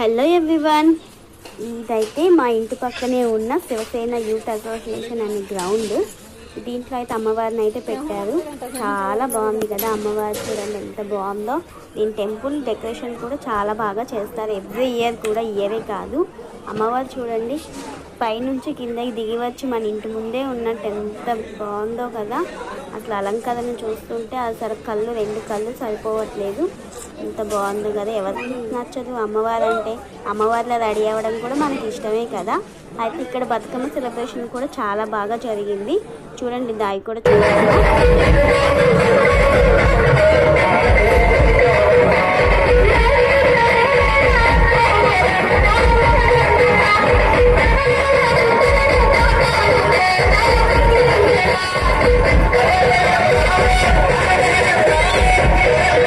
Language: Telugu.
హలో ఎవ్రీవన్, ఇదైతే మా ఇంటి పక్కనే ఉన్న శివసేన యూత్ అసోసియేషన్ అనే గ్రౌండ్. దీంట్లో అయితే అమ్మవారిని అయితే పెట్టారు. చాలా బాగుంది కదా, అమ్మవారు చూడండి ఎంత బాగుందో. దీని టెంపుల్ డెకరేషన్ కూడా చాలా బాగా చేస్తారు. ఎవ్రీ ఇయర్ కూడా, ఇయరే కాదు. అమ్మవారు చూడండి పైనుంచి కిందకి దిగి వచ్చి మన ఇంటి ముందే ఉన్నట్టు ఎంత బాగుందో కదా. అసలు అలంకరణ చూస్తుంటే అసలు రెండు కళ్ళు సరిపోవట్లేదు. ఎంత బాగుంది కదా. ఎవరికి నచ్చదు అమ్మవారు అంటే? అమ్మవారిలో రెడీ అవ్వడం కూడా మనకి ఇష్టమే కదా. అయితే ఇక్కడ బతుకమ్మ సెలబ్రేషన్ కూడా చాలా బాగా జరిగింది. చూడండి దాయి కూడా చూడండి.